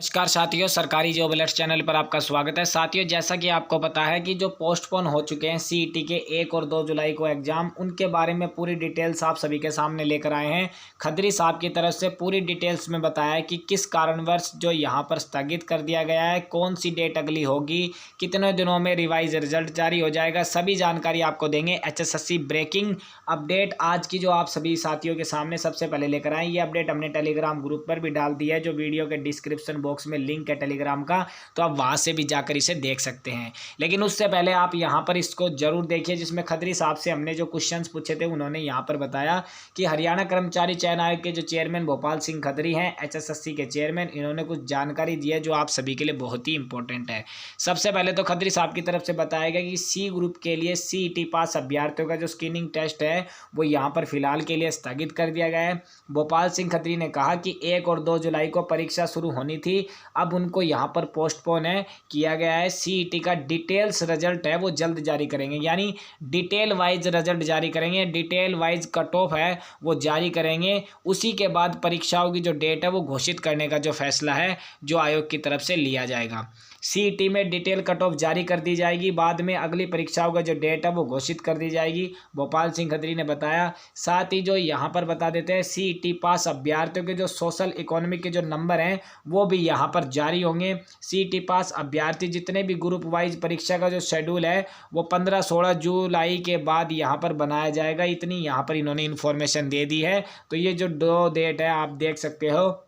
नमस्कार साथियों, सरकारी जॉब अलर्ट चैनल पर आपका स्वागत है। साथियों, जैसा कि आपको पता है कि जो पोस्टपोन हो चुके हैं सीईटी के 1 और 2 जुलाई को एग्जाम, उनके बारे में पूरी डिटेल्स आप सभी के सामने लेकर आए हैं। खत्री साहब की तरफ से पूरी डिटेल्स में बताया है कि किस कारणवश जो यहाँ पर स्थगित कर दिया गया है, कौन सी डेट अगली होगी, कितने दिनों में रिवाइज रिजल्ट जारी हो जाएगा, सभी जानकारी आपको देंगे। एचएसएससी ब्रेकिंग अपडेट आज की जो आप सभी साथियों के सामने सबसे पहले लेकर आए। ये अपडेट हमने टेलीग्राम ग्रुप पर भी डाल दी है, जो वीडियो के डिस्क्रिप्शन बॉक्स में लिंक है टेलीग्राम का, तो आप वहां से भी जाकर इसे देख सकते हैं। लेकिन उससे पहले आप यहां पर इसको जरूर देखिए, जिसमें खत्री साहब से हमने जो क्वेश्चंस पूछे थे उन्होंने यहां पर बताया कि हरियाणा कर्मचारी चयन आयोग के जो चेयरमैन भोपाल सिंह खत्री हैं, एचएसएससी के चेयरमैन, इन्होंने कुछ जानकारी दी है जो आप सभी के लिए बहुत ही इंपॉर्टेंट है। सबसे पहले तो खत्री साहब की तरफ से बताया गया कि सी ग्रुप के लिए सीईटी पास अभ्यर्थियों का जो स्क्रीनिंग टेस्ट है वो यहाँ पर फिलहाल के लिए स्थगित कर दिया गया है। भोपाल सिंह खत्री ने कहा कि 1 और 2 जुलाई को परीक्षा शुरू होनी थी, अब उनको यहाँ पर पोस्टपोन है किया गया है। सीईटी का डिटेल्स रिजल्ट है वो जल्द जारी करेंगे, यानी डिटेल वाइज रिजल्ट जारी करेंगे, डिटेल वाइज कट ऑफ है वो जारी करेंगे। उसी के बाद परीक्षाओं की जो डेट है वो घोषित करने का जो फैसला है जो आयोग की तरफ से लिया जाएगा। सीईटी में डिटेल कट ऑफ जारी कर दी जाएगी, बाद में अगली परीक्षाओं का जो डेट है वो घोषित कर दी जाएगी, भोपाल सिंह खत्री ने बताया। साथ ही जो यहाँ पर बता देते हैं, सीईटी पास अभ्यर्थियों के जो सोशल इकोनॉमिक के जो नंबर हैं वो भी यहाँ पर जारी होंगे। सीईटी पास अभ्यर्थी जितने भी ग्रुप वाइज परीक्षा का जो शेड्यूल है वो 15-16 जुलाई के बाद यहाँ पर बनाया जाएगा। इतनी यहाँ पर इन्होंने इन्फॉर्मेशन दे दी है। तो ये जो 2 डेट है आप देख सकते हो,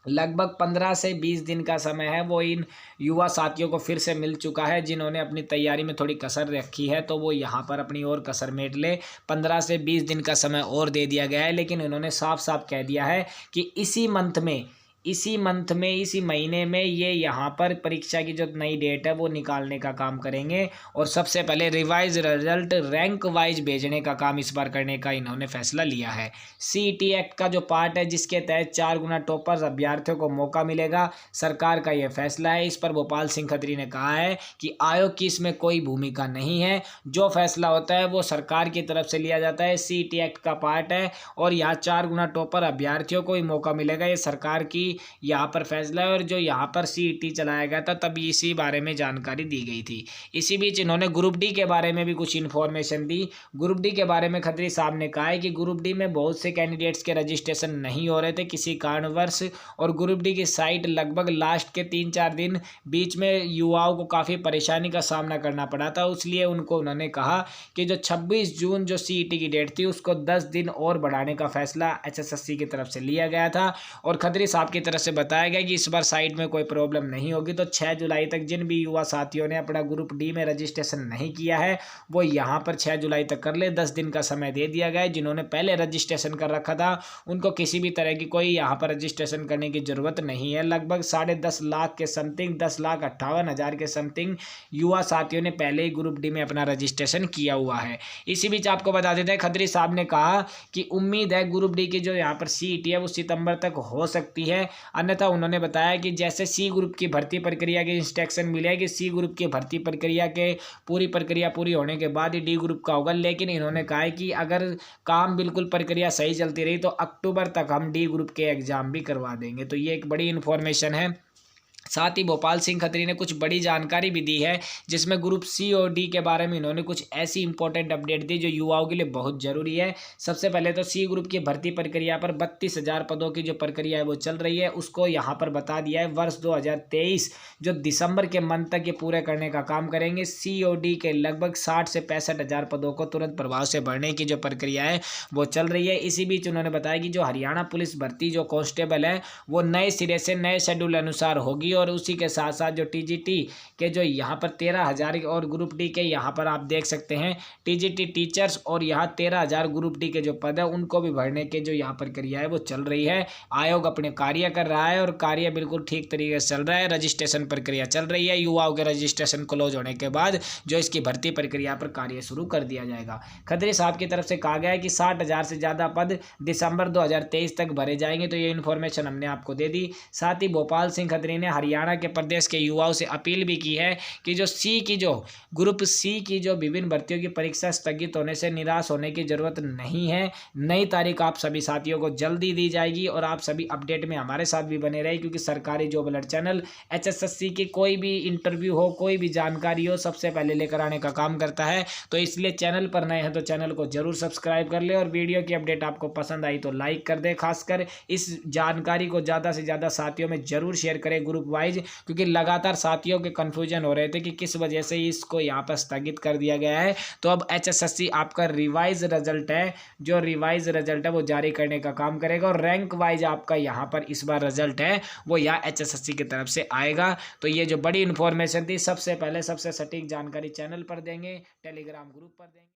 लगभग 15 से 20 दिन का समय है वो इन युवा साथियों को फिर से मिल चुका है, जिन्होंने अपनी तैयारी में थोड़ी कसर रखी है तो वो यहाँ पर अपनी और कसर मेट ले। 15 से 20 दिन का समय और दे दिया गया है, लेकिन इन्होंने साफ साफ कह दिया है कि इसी महीने में ये यहाँ पर परीक्षा की जो नई डेट है वो निकालने का काम करेंगे। और सबसे पहले रिवाइज रिजल्ट रैंक वाइज भेजने का काम इस बार करने का इन्होंने फैसला लिया है। सीईटी एक्ट का जो पार्ट है जिसके तहत 4 गुना टॉपर्स अभ्यर्थियों को मौका मिलेगा, सरकार का यह फैसला है। इस पर भोपाल सिंह खत्री ने कहा है कि आयोग की इसमें कोई भूमिका नहीं है, जो फैसला होता है वो सरकार की तरफ से लिया जाता है। सीईटी एक्ट का पार्ट है और यहाँ 4 गुना टॉपर अभ्यर्थियों को ही मौका मिलेगा, ये सरकार की यहाँ पर फैसला है। और जो यहाँ पर सीईटी चलाया गया था तभी इसी बारे में जानकारी दी गई थी। इसी बीच इन्होंने ग्रुप डी के बारे में भी कुछ इन्फॉर्मेशन दी। ग्रुप डी के बारे में खत्री साहब ने कहा है कि ग्रुप डी में बहुत से कैंडिडेट्स के रजिस्ट्रेशन नहीं हो रहे थे किसी कारणवश, और ग्रुप डी की साइट लगभग लास्ट के 3-4 दिन बीच में युवाओं को काफ़ी परेशानी का सामना करना पड़ा था। इसलिए उन्होंने कहा कि जो 26 जून जो सीईटी की डेट थी उसको 10 दिन और बढ़ाने का फैसला एचएसएससी की तरफ से लिया गया था। और खत्री साहब की तरफ से बताया गया कि इस बार साइट में कोई प्रॉब्लम नहीं होगी। तो 6 जुलाई तक जिन भी युवा साथियों ने अपना ग्रुप डी में रजिस्ट्रेशन नहीं किया है वो यहाँ पर 6 जुलाई तक कर ले। 10 दिन का समय दे दिया गया है। जिन्होंने पहले रजिस्ट्रेशन कर रखा था उनको किसी भी तरह की कोई यहाँ पर रजिस्ट्रेशन करने की जरूरत नहीं है। लगभग 10.5 लाख के समथिंग, 10,58,000 के समथिंग युवा साथियों ने पहले ही ग्रुप डी में अपना रजिस्ट्रेशन किया हुआ है। इसी बीच आपको बता देते हैं, खत्री साहब ने कहा कि उम्मीद है ग्रुप डी की जो यहाँ पर सीईटी है वो सितंबर तक हो सकती है। अन्यथा उन्होंने बताया कि जैसे सी ग्रुप की भर्ती प्रक्रिया के इंस्ट्रक्शन मिले है कि सी ग्रुप की भर्ती प्रक्रिया के प्रक्रिया पूरी होने के बाद ही डी ग्रुप का होगा, लेकिन इन्होंने कहा है कि अगर काम बिल्कुल प्रक्रिया सही चलती रही तो अक्टूबर तक हम डी ग्रुप के एग्जाम भी करवा देंगे। तो ये एक बड़ी इन्फॉर्मेशन है। साथ ही भोपाल सिंह खत्री ने कुछ बड़ी जानकारी भी दी है, जिसमें ग्रुप सी और डी के बारे में इन्होंने कुछ ऐसी इंपॉर्टेंट अपडेट दी जो युवाओं के लिए बहुत जरूरी है। सबसे पहले तो सी ग्रुप की भर्ती प्रक्रिया पर 32,000 पदों की जो प्रक्रिया है वो चल रही है, उसको यहाँ पर बता दिया है वर्ष 2023 जो दिसंबर के मंथ तक ये पूरे करने का काम करेंगे। सी और डी के लगभग 60 से 65,000 पदों को तुरंत प्रभाव से भरने की जो प्रक्रिया है वो चल रही है। इसी बीच उन्होंने बताया कि जो हरियाणा पुलिस भर्ती जो कांस्टेबल है वो नए सिरे से नए शेड्यूल अनुसार होगी। और उसी के साथ साथ जो टीजीटी के जो यहाँ पर 13,000 और ग्रुप डी के यहाँ पर आप देख सकते हैं टीजीटी टीचर्स और यहाँ 13,000 ग्रुप डी के जो पद है उनको भी भरने के जो यहाँ प्रक्रिया है वो चल रही है। आयोग अपने कार्य कर रहा है और कार्य बिल्कुल ठीक तरीके से चल रहा है। रजिस्ट्रेशन प्रक्रिया चल रही है। युवाओं के रजिस्ट्रेशन क्लोज होने के बाद जो इसकी भर्ती प्रक्रिया पर कार्य शुरू कर दिया जाएगा। खत्री साहब की तरफ से कहा गया है कि 60,000 से ज़्यादा पद दिसंबर 2023 तक भरे जाएंगे। तो ये इन्फॉर्मेशन हमने आपको दे दी। साथ ही भोपाल सिंह खत्री ने हरियाणा के प्रदेश के युवाओं से अपील भी की है कि जो ग्रुप सी की जो विभिन्न भर्तियों की परीक्षा स्थगित होने से निराश होने की जरूरत नहीं है। नई तारीख आप सभी साथियों को जल्दी दी जाएगी और आप सभी अपडेट में हमारे साथ भी बने रहे, क्योंकि सरकारी जॉब अलर्ट चैनल HSSC की कोई भी इंटरव्यू हो, कोई भी जानकारी हो, सबसे पहले लेकर आने का काम करता है। तो इसलिए चैनल पर नए हैं तो चैनल को जरूर सब्सक्राइब कर ले और वीडियो की अपडेट आपको पसंद आई तो लाइक कर दे। खासकर इस जानकारी को ज़्यादा से ज़्यादा साथियों में जरूर शेयर करें ग्रुप वाइज, क्योंकि लगातार साथियों के कन्फ्यूजन हो रहे थे कि किस वजह से इसको यहाँ पर स्थगित कर दिया गया है। तो अब HSSC आपका रिवाइज रिजल्ट है, जो रिवाइज रिजल्ट है वो जारी करने का काम करेगा और रैंक वाइज आपका यहाँ पर इस बार रिजल्ट है वो यहाँ HSSC की तरफ से आएगा। तो ये जो बड़ी इन्फॉर्मेशन थी सबसे पहले सबसे सटीक जानकारी चैनल पर देंगे, टेलीग्राम ग्रुप पर देंगे।